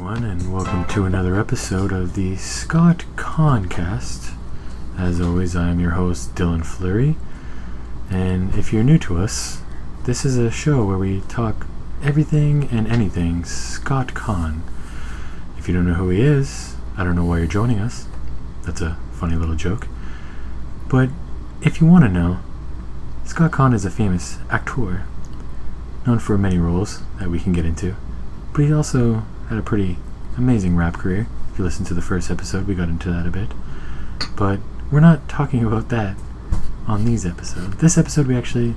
everyone, and welcome to another episode of the Scott Caan-Cast. As always, I am your host, Dylan Fleury, and if you're new to us, this is a show where we talk everything and anything Scott Caan. If you don't know who he is, I don't know why you're joining us. That's a funny little joke. But if you want to know, Scott Caan is a famous actor, known for many roles that we can get into, but he also had a pretty amazing rap career. If you listen to the first episode, we got into that a bit. But we're not talking about that on these episodes. This episode, we actually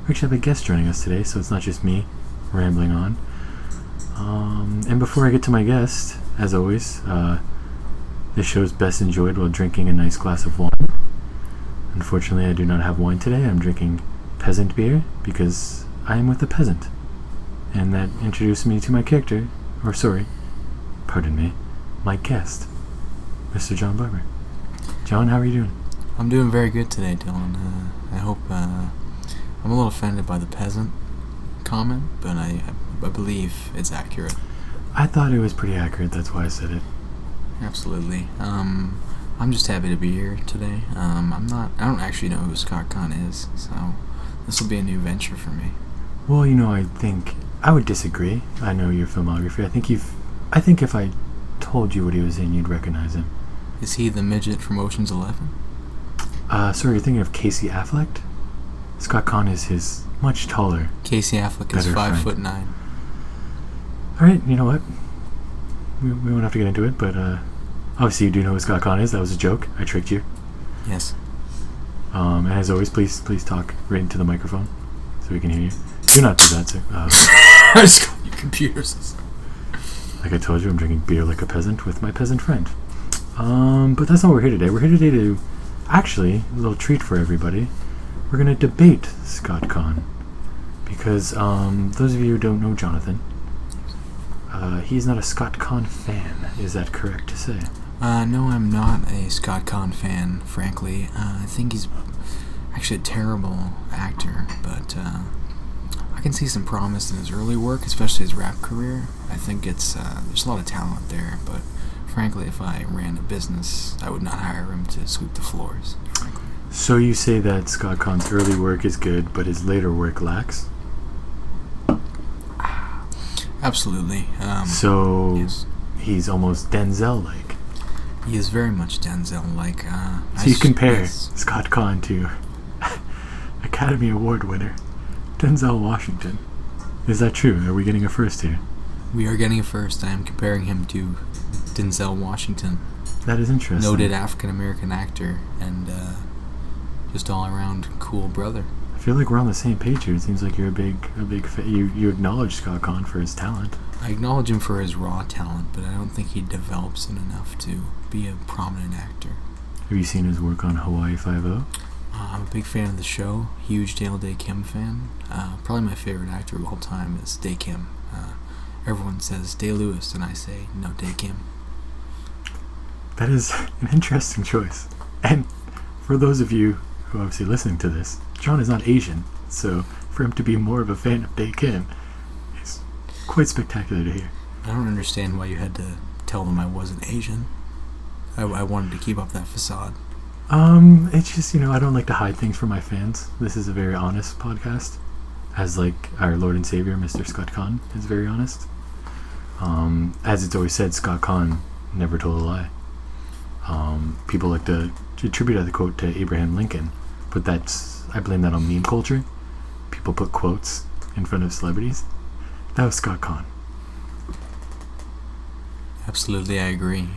have a guest joining us today, so it's not just me rambling on. And before I get to my guest, as always, this show is best enjoyed while drinking a nice glass of wine. Unfortunately, I do not have wine today. I'm drinking peasant beer because I am with a peasant. And that introduced me to my character, my guest, Mr. John Barber. John, how are you doing? I'm doing very good today, Dylan. I hope, I'm a little offended by the peasant comment, but I believe it's accurate. I thought it was pretty accurate, that's why I said it. Absolutely. I'm just happy to be here today. I don't actually know who Scott Caan is, so this will be a new venture for me. Well, I think I would disagree. I know your filmography. I think if I told you what he was in, you'd recognize him. Is he the midget from Ocean's 11? Sorry, you're thinking of Casey Affleck? Scott Caan is his much taller. Casey Affleck is 5'9". Alright, you know what? We won't have to get into it, but obviously you do know who Scott Caan is. That was a joke. I tricked you. Yes. And as always, please talk right into the microphone so we can hear you. Do not do that, sir. I just called you computers. Like I told you, I'm drinking beer like a peasant with my peasant friend. But that's not what we're here today. We're here today to, actually, a little treat for everybody. We're going to debate Scott Caan. Because, those of you who don't know Jonathan, he's not a Scott Caan fan. Is that correct to say? No, I'm not a Scott Caan fan, frankly. I think he's actually a terrible actor, but I can see some promise in his early work, especially his rap career. I think there's a lot of talent there, but frankly, if I ran a business, I would not hire him to sweep the floors, frankly. So you say that Scott Caan's early work is good, but his later work lacks? Absolutely. Yes. He's almost Denzel-like. He is very much Denzel-like. So you compare Scott Caan to Academy Award winner Denzel Washington. Is that true? Are we getting a first here? We are getting a first. I am comparing him to Denzel Washington. That is interesting. Noted African-American actor and just all-around cool brother. I feel like we're on the same page here. It seems like you're a big fan. You acknowledge Scott Caan for his talent. I acknowledge him for his raw talent, but I don't think he develops it enough to be a prominent actor. Have you seen his work on Hawaii Five-0? I'm a big fan of the show. Huge Dale Day Kim fan. Probably my favorite actor of all time is Day Kim. Everyone says Day Lewis, and I say no, Day Kim. That is an interesting choice. And for those of you who are obviously listening to this, John is not Asian, so for him to be more of a fan of Day Kim is quite spectacular to hear. I don't understand why you had to tell them I wasn't Asian. I wanted to keep up that facade. It's just, I don't like to hide things from my fans. This is a very honest podcast. As like our Lord and Savior, Mr. Scott Caan, is very honest. As it's always said, Scott Caan never told a lie. People like to attribute the quote to Abraham Lincoln, but I blame that on meme culture. People put quotes in front of celebrities. That was Scott Caan. Absolutely, I agree.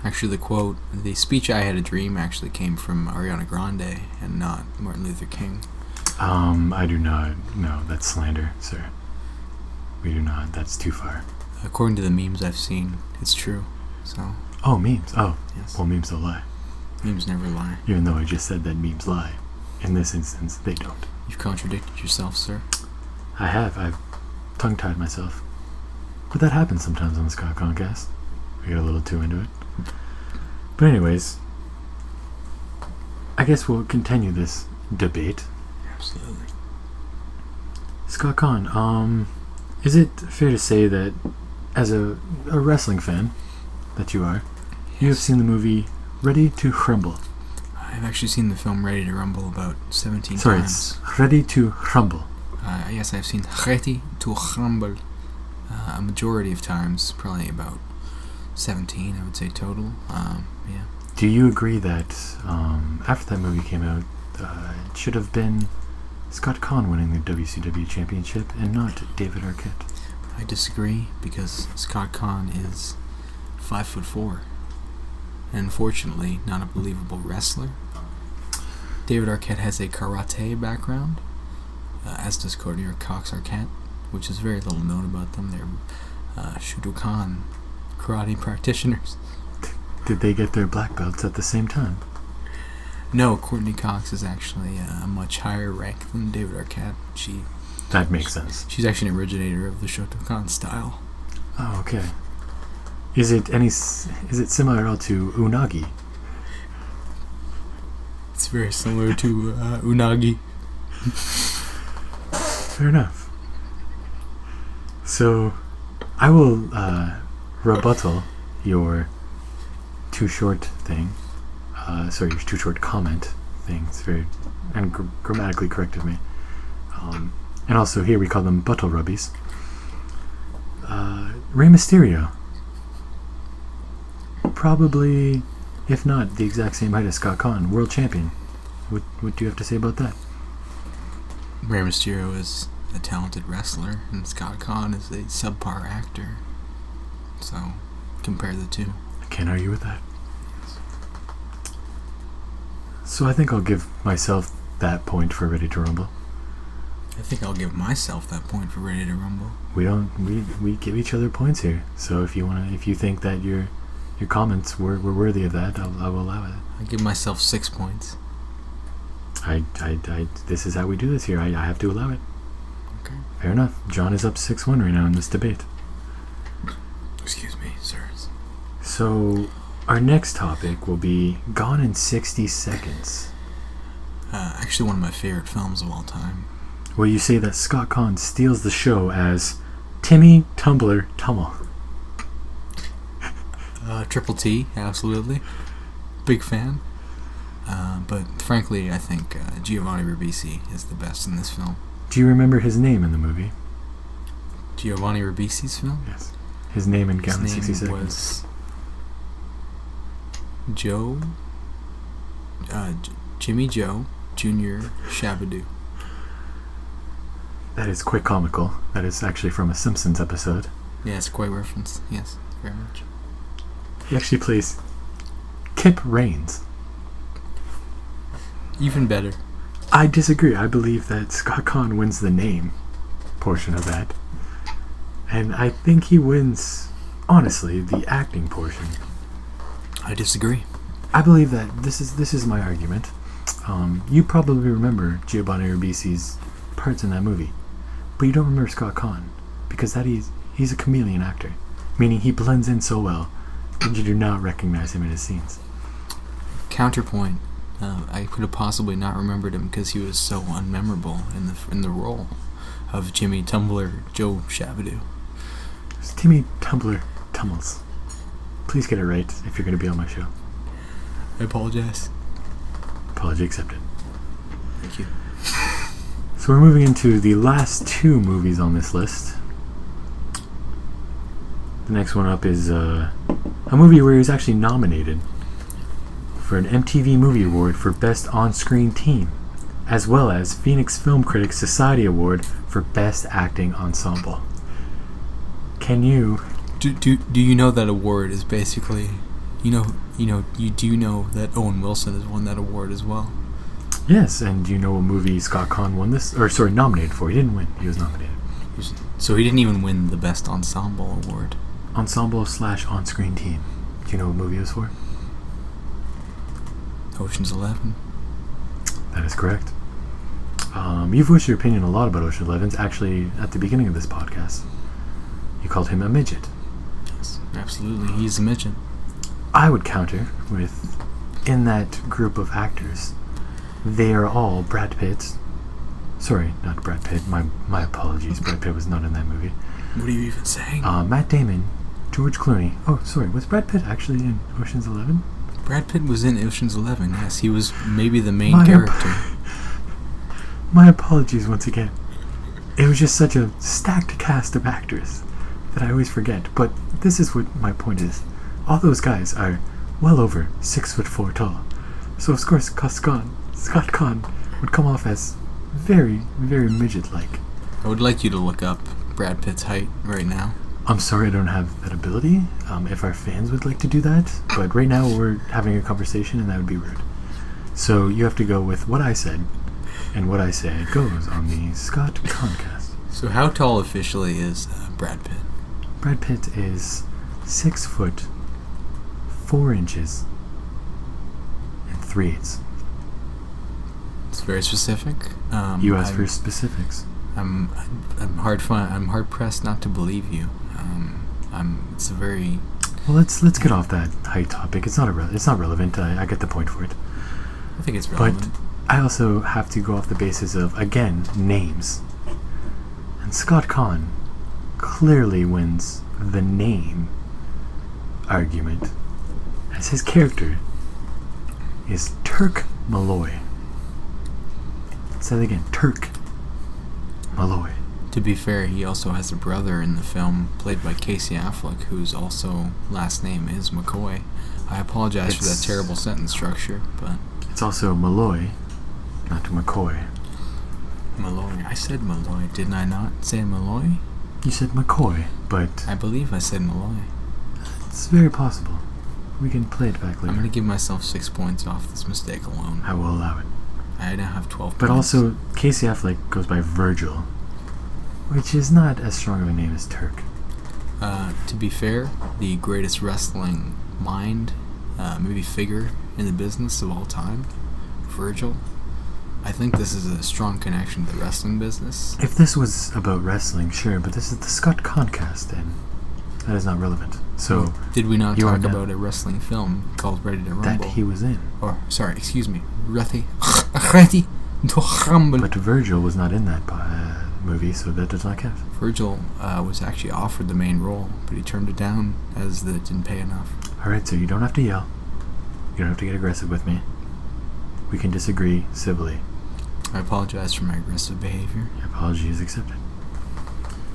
Actually, the speech "I Had a Dream" actually came from Ariana Grande and not Martin Luther King. I do not. No, that's slander, sir. We do not. That's too far. According to the memes I've seen, it's true. So. Oh, memes. Oh, yes. Well, memes don't lie. Memes never lie. Even though I just said that memes lie. In this instance, they don't. You've contradicted yourself, sir. I have. I've tongue-tied myself. But that happens sometimes on the Scott Caan-Cast. We get a little too into it. But anyways, I guess we'll continue this debate. Absolutely. Scott Caan, is it fair to say that as a wrestling fan that you are, you have seen the movie Ready to Rumble. I've actually seen the film Ready to Rumble about 17 Sorry, times. it's Ready to Rumble. Yes, I've seen Ready to Rumble a majority of times, probably about 17, I would say, total. Yeah. Do you agree that after that movie came out, it should have been Scott Caan winning the WCW Championship and not David Arquette? I disagree, because Scott Caan is 5'4", and unfortunately not a believable wrestler. David Arquette has a karate background, as does Courtney Cox Arquette, which is very little known about them. They're Shotokan karate practitioners. Did they get their black belts at the same time? No, Courtney Cox is actually a much higher rank than David Arquette. That makes sense. She's actually an originator of the Shotokan style. Oh, okay. Is it similar at all to unagi? It's very similar to unagi. Fair enough. So, I will rebuttal your too short thing. Your too short comment thing. It's very grammatically correct of me. And also here we call them buttle rubbies. Rey Mysterio. Probably, if not the exact same height as Scott Caan, world champion. What do you have to say about that? Rey Mysterio is a talented wrestler, and Scott Caan is a subpar actor. So, compare the two. I can't argue with that. So I think I'll give myself that point for Ready to Rumble. I think I'll give myself that point for Ready to Rumble. We give each other points here. So if you think that your comments were worthy of that, I will allow it. I give myself 6 points. This is how we do this here. I have to allow it. Okay. Fair enough. John is up 6-1 right now in this debate. Excuse me, sirs. So our next topic will be Gone in 60 Seconds. Actually one of my favorite films of all time. Where you say that Scott Caan steals the show as Timmy Tumbler Tummel. Triple T, absolutely. Big fan. But frankly, I think Giovanni Ribisi is the best in this film. Do you remember his name in the movie? Giovanni Ribisi's film? Yes. His name in Gone in 60 His name Seconds. was Joe... Jimmy Joe Jr. Shabadoo. That is quite comical. That is actually from a Simpsons episode. Yes, quite referenced. Yes, very much. He actually plays Kip Raines. Even better. I disagree. I believe that Scott Caan wins the name portion of that. And I think he wins, honestly, the acting portion. I disagree. I believe that this is my argument. You probably remember Giovanni Ribisi's parts in that movie, but you don't remember Scott Caan because he's a chameleon actor, meaning he blends in so well that you do not recognize him in his scenes. Counterpoint. I could have possibly not remembered him because he was so unmemorable in the role of Jimmy Tumbler Joe Shabadoo. It's Timmy Tumbler Tummels. Please get it right if you're going to be on my show. I apologize. Apology accepted. Thank you. So we're moving into the last two movies on this list. The next one up is a movie where he was actually nominated for an MTV Movie Award for Best On-Screen Team, as well as Phoenix Film Critics Society Award for Best Acting Ensemble. Can you... Do you know that award is basically... Do you know that Owen Wilson has won that award as well? Yes, and do you know what movie Scott Caan won this? Nominated for. He didn't win. He was nominated. So he didn't even win the Best Ensemble Award. Ensemble/on-screen team. Do you know what movie it was for? Ocean's 11. That is correct. You've voiced your opinion a lot about Ocean's 11. Actually, at the beginning of this podcast, you called him a midget. Yes, absolutely. He's a midget. I would counter with, in that group of actors, they are all Brad Pitt. Sorry, not Brad Pitt. My apologies. Brad Pitt was not in that movie. What are you even saying? Matt Damon, George Clooney. Oh, sorry, was Brad Pitt actually in Ocean's 11? Brad Pitt was in Ocean's 11, yes. He was maybe the main character. My apologies once again. It was just such a stacked cast of actors that I always forget. But this is what my point is. All those guys are well over 6'4" tall. So of course Scott Caan would come off as very, very midget-like. I would like you to look up Brad Pitt's height right now. I'm sorry I don't have that ability. If our fans would like to do that. But right now we're having a conversation and that would be rude. So you have to go with what I said. And what I say goes on the Scott Caan-Cast. So how tall officially is Brad Pitt? Brad Pitt is 6 foot 4 inches and 3/8. It's very specific. You asked for specifics. I'm hard pressed not to believe you. It's a very. Well, let's get off that height topic. It's not relevant. I get the point for it. I think it's relevant. But I also have to go off the basis of, again, names. And Scott Caan clearly wins the name argument, as his character is Turk Malloy. Say that again, Turk Malloy. To be fair, he also has a brother in the film, played by Casey Affleck, whose also last name is McCoy. I apologize for that terrible sentence structure, but... It's also Malloy, not McCoy. Malloy. I said Malloy, didn't I not say Malloy? You said McCoy, but... I believe I said Malloy. It's very possible. We can play it back later. I'm going to give myself 6 points off this mistake alone. I will allow it. I now have 12 But points. also, Casey Affleck goes by Virgil, which is not as strong of a name as Turk. To be fair, the greatest wrestling mind, maybe figure in the business of all time, Virgil. I think this is a strong connection to the wrestling business. If this was about wrestling, sure, but this is the Scott Caan-Cast, and that is not relevant. So, did we not talk about a wrestling film called Ready to Rumble? that he was in. Or, sorry, excuse me, Ready to Rumble. But Virgil was not in that movie, so that does not count. Virgil was actually offered the main role, but he turned it down as it didn't pay enough. Alright, so you don't have to yell. You don't have to get aggressive with me. We can disagree civilly. I apologize for my aggressive behavior. Your apology is accepted.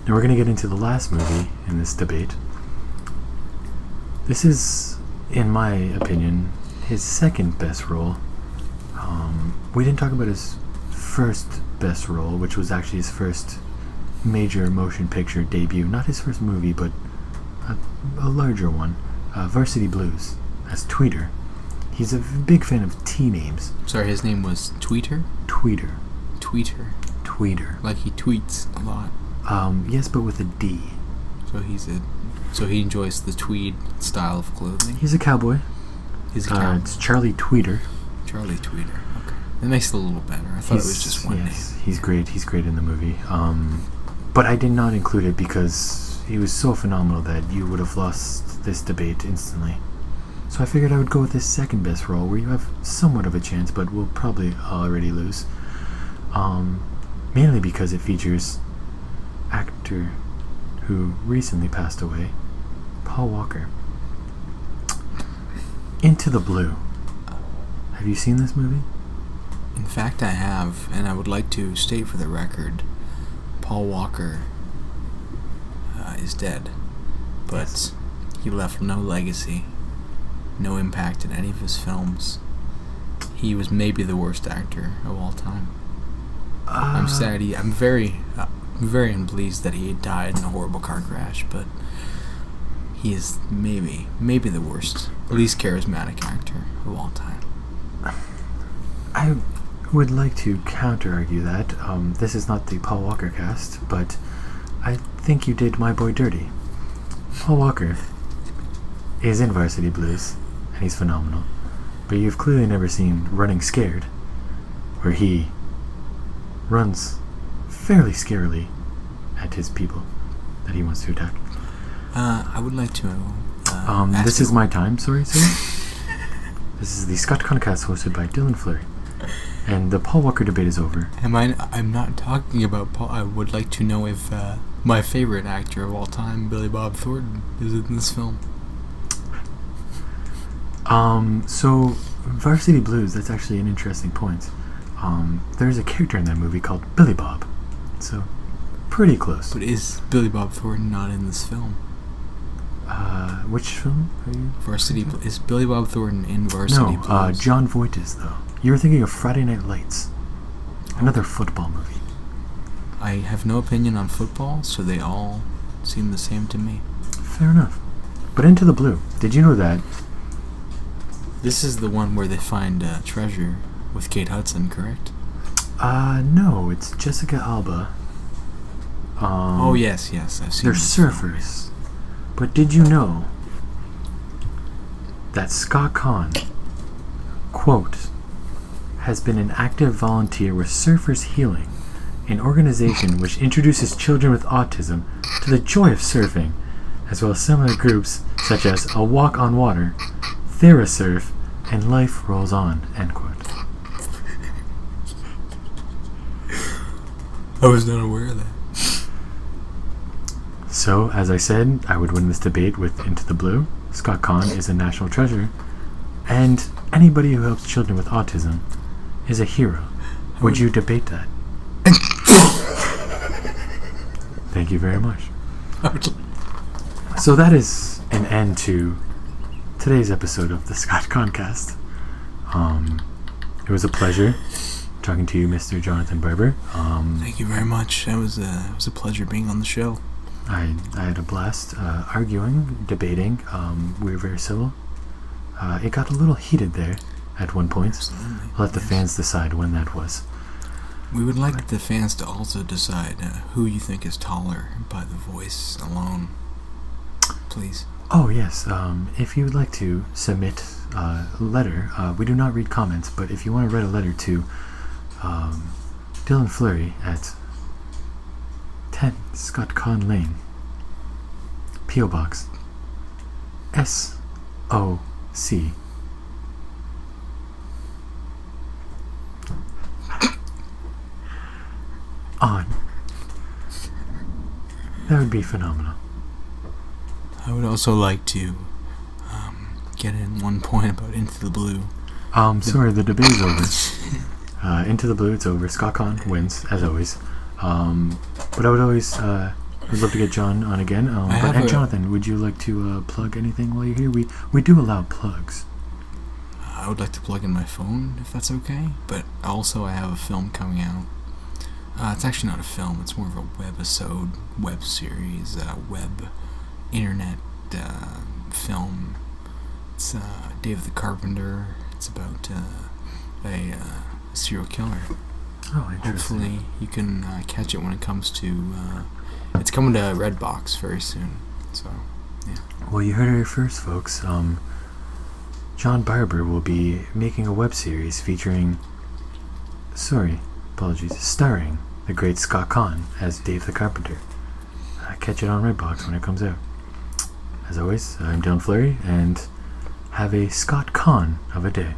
Now we're going to get into the last movie in this debate. This is, in my opinion, his second best role. We didn't talk about his first best role, which was actually his first major motion picture debut. Not his first movie, but a larger one. Varsity Blues, as Tweeter. He's a big fan of T names. Sorry, his name was Tweeter? Tweeter. Tweeter. Like he tweets a lot. Yes, but with a D. So he enjoys the tweed style of clothing. He's a cowboy. He's a cowboy. It's Charlie Tweeter. Charlie Tweeter. Okay, that makes it a little better. I thought it was just one name. He's great. He's great in the movie. But I did not include it because he was so phenomenal that you would have lost this debate instantly. So I figured I would go with his second best role, where you have somewhat of a chance, but we'll probably already lose. Mainly because it features actor who recently passed away, Paul Walker. Into the Blue. Have you seen this movie? In fact, I have, and I would like to state for the record, Paul Walker is dead, but Yes. he left no legacy, no impact in any of his films. He was maybe the worst actor of all time. I'm sad. I'm very unpleased that he died in a horrible car crash, but he is maybe the worst, least charismatic actor of all time. I would like to counter-argue that. This is not the Paul Walker cast, but I think you did my boy dirty. Paul Walker is in Varsity Blues, and he's phenomenal. But you've clearly never seen Running Scared, where he runs fairly scarily at his people that he wants to attack. I would like to this is my time, sorry. This is the Scott Caan-Cast hosted by Dylan Fleury. And the Paul Walker debate is over. I'm not talking about Paul. I would like to know if my favorite actor of all time, Billy Bob Thornton, is in this film. So Varsity Blues, that's actually an interesting point. There's a character in that movie called Billy Bob. So, pretty close. But is Billy Bob Thornton not in this film? Which film are you? Varsity. Is Billy Bob Thornton in Varsity Blues? No, John Voight is, though. You were thinking of Friday Night Lights. Another football movie. I have no opinion on football, so they all seem the same to me. Fair enough. But Into the Blue, did you know that? This is the one where they find treasure with Kate Hudson, correct? No, it's Jessica Alba. Oh, yes, I've seen They're this surfers. But did you know that Scott Caan, quote, has been an active volunteer with Surfers Healing, an organization which introduces children with autism to the joy of surfing, as well as similar groups such as A Walk on Water, TheraSurf, and Life Rolls On, end quote. I was not aware of that. So, as I said, I would win this debate with Into the Blue. Scott Caan is a national treasure, and anybody who helps children with autism is a hero. Would you debate that? Thank you very much. So that is an end to today's episode of the Scott Caan-Cast. It was a pleasure talking to you, Mr. Jonathan Barber. Thank you very much. It was a pleasure being on the show. I had a blast arguing, debating. We were very civil. It got a little heated there at one point. Absolutely. I'll let the fans decide when that was. We would like the fans to also decide who you think is taller by the voice alone. Please. Oh, yes. If you would like to submit a letter, we do not read comments, but if you want to write a letter to Dylan Fleury at 10 Scott Caan Lane, P.O. Box S.O.C. on. That would be phenomenal. I would also like to get in one point about Into the Blue. Sorry, the debate is over. Into the Blue, it's over. Scott Caan wins, as always. But I would always would love to get John on again. But Jonathan, would you like to plug anything while you're here? We do allow plugs. I would like to plug in my phone, if that's okay. But also I have a film coming out. It's actually not a film. It's more of a webisode, web series, web internet film. It's Dave the Carpenter. It's about a serial killer. Oh, interesting. Hopefully you can catch it when it comes to... it's coming to Redbox very soon. So, yeah. Well, you heard it here first, folks. John Barber will be making a web series featuring... starring the great Scott Caan as Dave the Carpenter. Catch it on Redbox when it comes out. As always, I'm Dylan Fleury, and have a Scott Caan of a day.